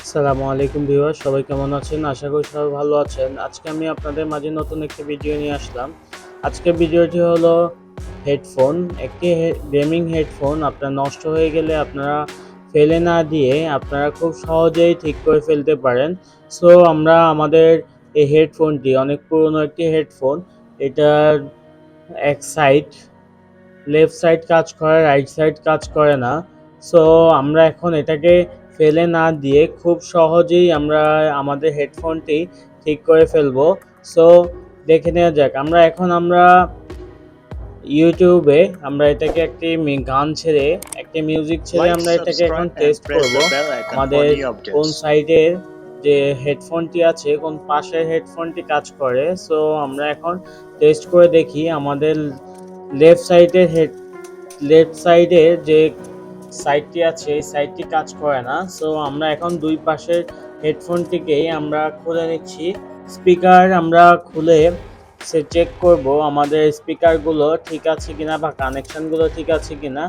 আসসালামু আলাইকুম ভিউয়ার, সবাই কেমন আছেন? আশা করি সবাই ভালো আছেন। আজকে আমি আপনাদের মাঝে নতুন একটি ভিডিও নিয়ে আসলাম। আজকের ভিডিওটি হলো হেডফোন। একটি গেমিং হেডফোন আপনার নষ্ট হয়ে গেলে আপনারা ফেলে না দিয়ে আপনারা খুব সহজেই ঠিক করে ফেলতে পারেন। সো আমরা আমাদের এই হেডফোনটি অনেক পুরনো একটি হেডফোন। এটার এক সাইড লেফট সাইড কাজ করে, রাইট সাইড কাজ করে না। সো আমরা এখন এটাকে ফেলে না দিয়ে খুব সহজেই আমরা আমাদের হেডফোনটি ঠিক করে ফেলবো। সো দেখে নেওয়া যাক। আমরা ইউটিউবে আমরা এটাকে একটি গান ছেড়ে একটি মিউজিক ছেড়ে Like, আমরা এটাকে এখন subscribe, and টেস্ট press করব the bell icon for আমাদের new কোন updates. সাইডের যে হেডফোনটি আছে, কোন পাশের হেডফোনটি কাজ করে। সো আমরা এখন টেস্ট করে দেখি আমাদের লেফট সাইডের লেফট সাইডের যে সাইডটি আছে এই সাইডটি কাজ করে না। সো আমরা এখন দুই পাশের হেডফোনটিকেই আমরা খুলে নিচ্ছি। স্পিকার আমরা খুলে চেক করব আমাদের স্পিকারগুলো ঠিক আছে কিনা বা কানেকশনগুলো ঠিক আছে কিনা।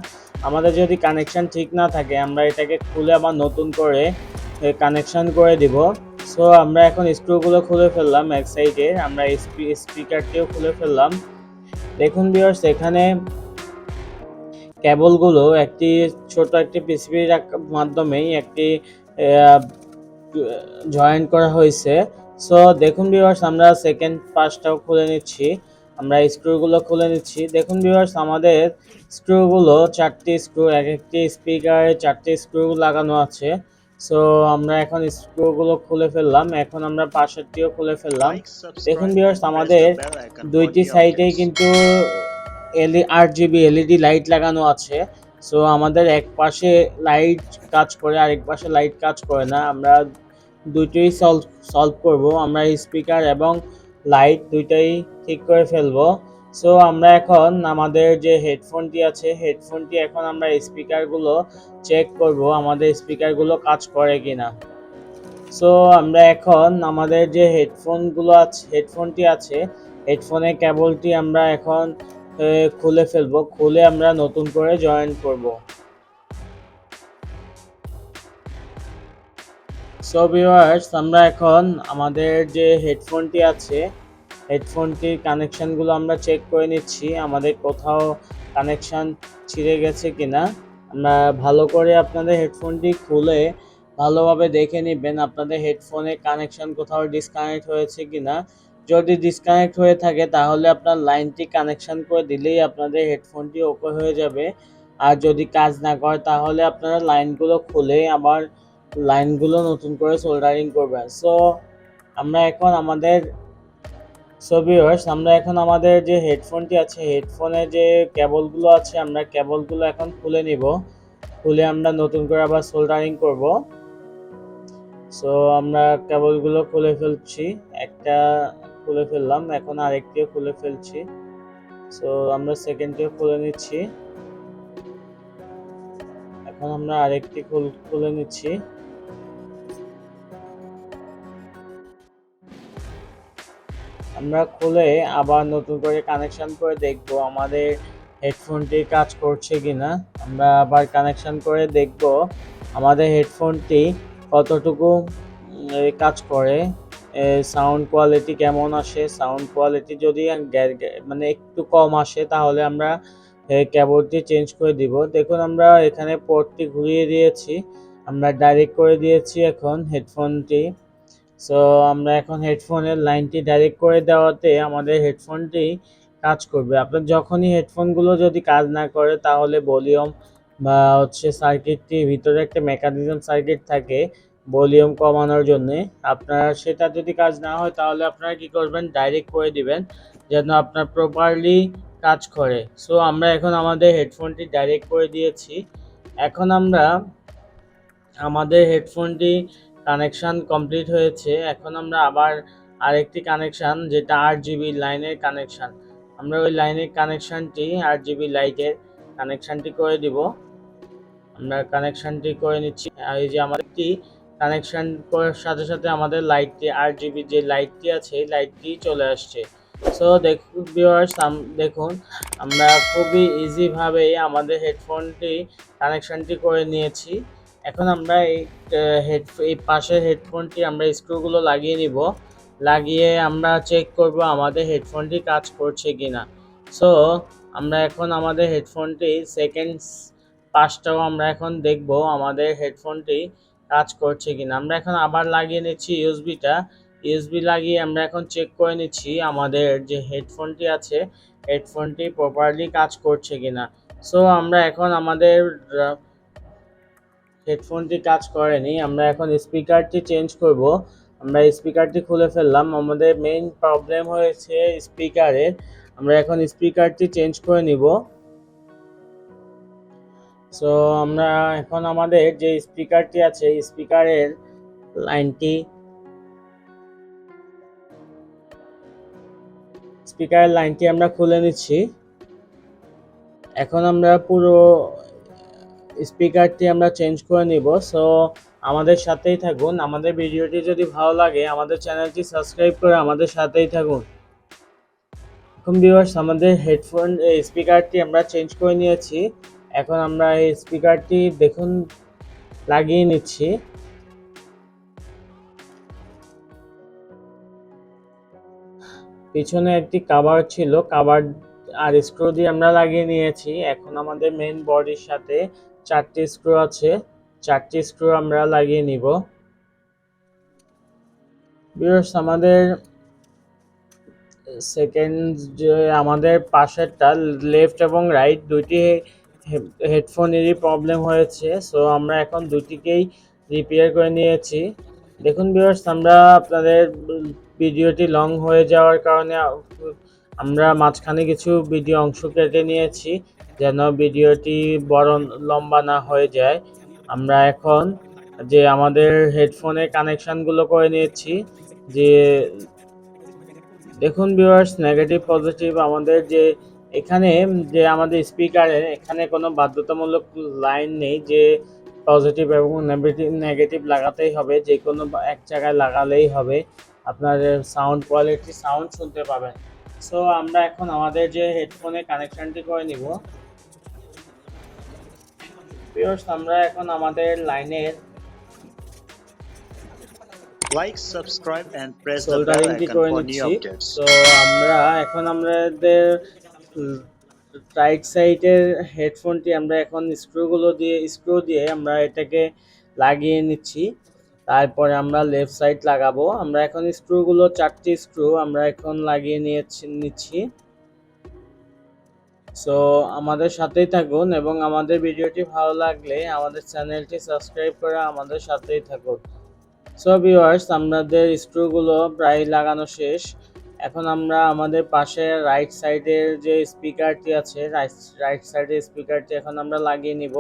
আমাদের যদি কানেকশন ঠিক না থাকে আমরা এটাকে খুলে আবার নতুন করে কানেকশন করে দিব। সো আমরা এখন স্ক্রুগুলো খুলে ফেললাম এক সাইডে, আমরা স্পিকারটিও খুলে ফেললাম। দেখুন ভিউয়ার্স, এখানে কেবলগুলো একটি ছোট একটি পিসিবির মাধ্যমেই একটি জয়েন করা হয়েছে। সো দেখুন ভিউয়ার্স, আমরা সেকেন্ড পার্টটাও খুলে নিচ্ছি। আমরা স্ক্রুগুলো খুলে নিচ্ছি। দেখুন ভিউয়ার্স, আমাদের স্ক্রুগুলো চারটি স্ক্রু, এক একটি স্পিকারে চারটি স্ক্রু লাগানো আছে। সো আমরা এখন স্ক্রুগুলো খুলে ফেললাম। এখন আমরা পাশেরটিও খুলে ফেললাম। Like, দেখুন subscribe, ভিউয়ার্স, and press আমাদের the bell icon for দুইটি new সাইডেই updates. কিন্তু আরজিবি এলইডি লাইট লাগানো আছে। সো আমাদের এক পাশে লাইট কাজ করে, আরেক পাশে লাইট কাজ করে না। আমরা দুইটাই সলভ করব। আমরা স্পিকার এবং লাইট দুইটাই ঠিক করে ফেলবো। সো আমরা এখন আমাদের যে হেডফোনটি আছে হেডফোনটি এখন আমরা স্পিকারগুলো চেক করব আমাদের স্পিকারগুলো কাজ করে কিনা। সো আমরা এখন আমাদের যে হেডফোনটি আছে হেডফোনের কেবলটি আমরা এখন খুলে ফেলবো, খুলে আমরা নতুন করে জয়েন করব। সো ভিউয়ার্স, আমরা এখন আমাদের যে হেডফোনটি আছে হেডফোনটির কানেকশানগুলো আমরা চেক করে নিচ্ছি আমাদের কোথাও কানেকশান ছিঁড়ে গেছে কিনা। আমরা ভালো করে আপনাদের হেডফোনটি খুলে ভালোভাবে দেখে নেবেন আপনাদের হেডফোনের কানেকশান কোথাও ডিসকানেক্ট হয়েছে কিনা। যদি ডিসকানেক্ট হয়ে থাকে তাহলে আপনার লাইনটি কানেকশান করে দিলেই আপনাদের হেডফোনটি ওকে হয়ে যাবে। আর যদি কাজ না করে তাহলে আপনারা লাইনগুলো খুলে আবার লাইনগুলো নতুন করে সোল্ডারিং করবেন। আমরা এখন আমাদের ভিউয়ার্স, আমরা এখন আমাদের যে হেডফোনটি আছে হেডফোনের যে কেবলগুলো আছে আমরা কেবলগুলো এখন খুলে নিব, খুলে আমরা নতুন করে আবার সোল্ডারিং করব। সো আমরা কেবলগুলো খুলে ফেলছি, একটা খুলে ফেললাম, এখন আরেকটিও খুলে ফেলছি। সো আমরা সেকেন্ডটিও খুলে নিচ্ছি, এখন আমরা আরেকটি খুলে নিচ্ছি। আমরা খুলে আবার নতুন করে কানেকশন করে দেখব আমাদের হেডফোনটি কাজ করছে কিনা। আমরা আবার কানেকশন করে দেখব আমাদের হেডফোনটি কতটুকু কাজ করে, সাউন্ড কোয়ালিটি কেমন আসে। সাউন্ড কোয়ালিটি যদি মানে একটু কম আসে তাহলে আমরা কেবলটি চেঞ্জ করে দিব। দেখুন আমরা এখানে পোর্টটি ঘুরিয়ে দিয়েছি, আমরা ডাইরেক্ট করে দিয়েছি এখন হেডফোনটি। সো আমরা এখন হেডফোনের লাইনটি ডাইরেক্ট করে দেওয়াতে আমাদের হেডফোনটি কাজ করবে। আপনার যখনই হেডফোনগুলো যদি কাজ না করে তাহলে ভলিউম বা সার্কিটটির ভিতরে একটা মেকানিজম সার্কিট থাকে ভলিউম কমানোর জন্যে। আপনার সেটা যদি কাজ না হয় তাহলে আপনারা কী করবেন, ডাইরেক্ট করে দিবেন যেন আপনার প্রপারলি কাজ করে। সো আমরা এখন আমাদের হেডফোনটি ডাইরেক্ট করে দিয়েছি। এখন আমরা আমাদের হেডফোনটি কানেকশান কমপ্লিট হয়েছে। এখন আমরা আবার আরেকটি কানেকশান, যেটা আরজিবি লাইনের কানেকশান, আমরা ওই লাইনের কানেকশানটি আরজিবি লাইটের কানেকশানটি করে দিব। আমরা কানেকশানটি করে নিচ্ছি। আর এই যে আমাদেরটি কানেকশান করার সাথে সাথে আমাদের লাইটটি আরজিবি যে লাইটটি আছে এই লাইটটি চলে আসছে। সো দেখুন ভিউয়ার্স, দেখুন আমরা খুবই ইজিভাবেই আমাদের হেডফোনটি কানেকশানটি করে নিয়েছি। এখন আমরা এই পাশের হেডফোনটি আমরা স্ক্রুগুলো লাগিয়ে নিব। লাগিয়ে আমরা চেক করব আমাদের হেডফোনটি কাজ করছে কিনা। সো আমরা এখন আমাদের হেডফোনটি সেকেন্ডস পাশটাও আমরা এখন দেখব আমাদের হেডফোনটি কাজ করছে কিনা। আমরা এখন আবার লাগিয়ে নিচ্ছি ইউএসবিটা। ইউএসবি লাগিয়ে আমরা এখন চেক করে নিচ্ছি আমাদের যে হেডফোনটি আছে হেডফোনটি প্রপারলি কাজ করছে কিনা। সো আমরা এখন আমাদের হেডফোনটি কাজ করেনি, আমরা এখন স্পিকারটি চেঞ্জ করব। আমরা স্পিকারটি খুলে ফেললাম, আমাদের মেইন প্রবলেম হয়েছে স্পিকারের। আমরা এখন স্পিকারটি চেঞ্জ করে নিব। সো আমরা এখন আমাদের যে স্পিকারটি আছে স্পিকারের লাইনটি আমরা খুলে নিচ্ছি। এখন আমরা পুরো স্পিকারটি আমরা চেঞ্জ করে নিব। সো আমাদের সাথেই থাকুন। আমাদের ভিডিওটি যদি ভালো লাগে আমাদের চ্যানেলটি সাবস্ক্রাইব করে আমাদের সাথেই থাকুন। এখন ভিউয়ার্স আমাদের হেডফোন স্পিকারটি আমরা চেঞ্জ করে নিয়েছি। এখন আমরা এই স্পিকারটি দেখুন লাগিয়ে নিচ্ছি। পিছনে একটি কভার ছিল, কভার আর স্ক্রু দিয়ে আমরা লাগিয়ে নিয়েছি। এখন আমাদের মেইন বডির সাথে 4টি স্ক্রু আছে, 4টি স্ক্রু আমরা লাগিয়ে নিব। ভিউয়ার্স আমাদের সেকেন্ড যে আমাদের পাশেরটা লেফট এবং রাইট দুইটি হেডফোনেরই প্রবলেম হয়েছে। সো আমরা এখন দুটিকেই রিপেয়ার করে নিয়েছি। দেখুন ভিউয়ার্স আমরা আপনাদের ভিডিওটি লং হয়ে যাওয়ার কারণে আমরা মাঝখানে কিছু ভিডিও অংশ কেটে নিয়েছি যেন ভিডিওটি বড় লম্বা না হয়ে যায়। আমরা এখন যে আমাদের হেডফোনের কানেকশানগুলো করে নিয়েছি। যে দেখুন ভিউয়ার্স নেগেটিভ পজিটিভ আমাদের যে এখানে যে আমাদের স্পিকারের এখানে কোনো বাধ্যতামূলক লাইন নেই যে পজিটিভ এবং নেগেটিভ লাগাতেই হবে, যে কোনো এক জায়গায় লাগালেই হবে, আপনার সাউন্ড কোয়ালিটি সাউন্ড শুনতে পাবেন। সো আমরা এখন আমাদের যে হেডফোনে কানেকশনটি করে নিব। ভিউয়ার্স আমরা এখন আমাদের লাইনের Like, subscribe and press the bell সোল্ডারিংটি icon করে for new নিচ্ছি। updates. তো আমরা এখন আমাদের রাইট সাইডের হেডফোনটি আমরা এখন স্ক্রু দিয়ে আমরা এটাকে লাগিয়ে নিচ্ছি। তারপরে আমরা লেফট সাইড লাগাবো। আমরা এখন স্ক্রুগুলো 4টি স্ক্রু আমরা এখন লাগিয়ে নিচ্ছি। সো আমাদের সাথেই থাকুন এবং আমাদের ভিডিওটি ভালো লাগলে আমাদের চ্যানেলটি সাবস্ক্রাইব করে আমাদের সাথেই থাকুন। সো ভিউয়ার্স আমাদের স্ক্রুগুলো প্রায় লাগানো শেষ। এখন আমরা আমাদের পাশে রাইট সাইডের যে স্পিকারটি আছে রাইট সাইডের স্পিকারটি এখন আমরা লাগিয়ে নিব।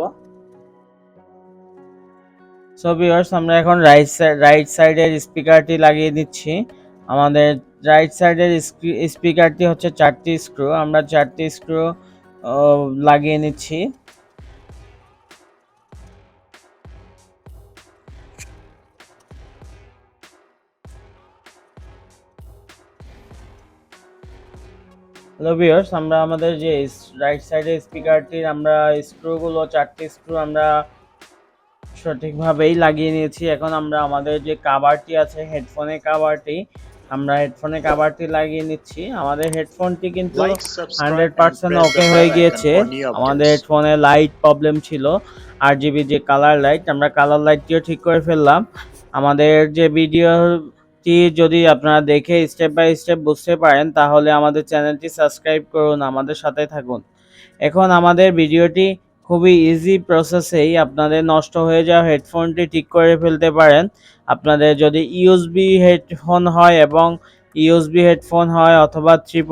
সো ভিউয়ার্স আমরা এখন রাইট সাইডের স্পিকারটি লাগিয়ে দিচ্ছি। আমাদের রাইট সাইডের স্পিকারটি হচ্ছে 4টি স্ক্রু, আমরা 4টি স্ক্রু লাগিয়ে নিচ্ছি। হ্যালো ভিউয়ার্স আমরা আমাদের যে রাইট সাইডের স্পিকারটির আমরা স্ক্রুগুলো 4টি স্ক্রু আমরা সঠিকভাবেই লাগিয়ে নিয়েছি। এখন আমরা আমাদের যে কভারটি আছে হেডফোনের কভারটি লাগিয়ে নিচ্ছি। আমাদের হেডফোনটি কিন্তু 100% ওকে হয়ে গিয়েছে। আমাদের হেডফোনে লাইট প্রবলেম ছিল, RGB যে কালার লাইট, আমরা কালার লাইটটিও ঠিক করে ফেললাম। আমাদের যে ভিডিওটি যদি আপনারা দেখে স্টেপ বাই স্টেপ বুঝতে পারেন তাহলে আমাদের চ্যানেলটি সাবস্ক্রাইব করুন, আমাদের সাথে থাকুন। এখন আমাদের ভিডিওটি খুবই ইজি প্রসেসেই আপনাদের নষ্ট হয়ে যাওয়া হেডফোনটি ঠিক করে ফেলতে পারেন। আপনাদের যদি ইউএসবি হেডফোন হয় এবং ইউএসবি হেডফোন হয় অথবা 3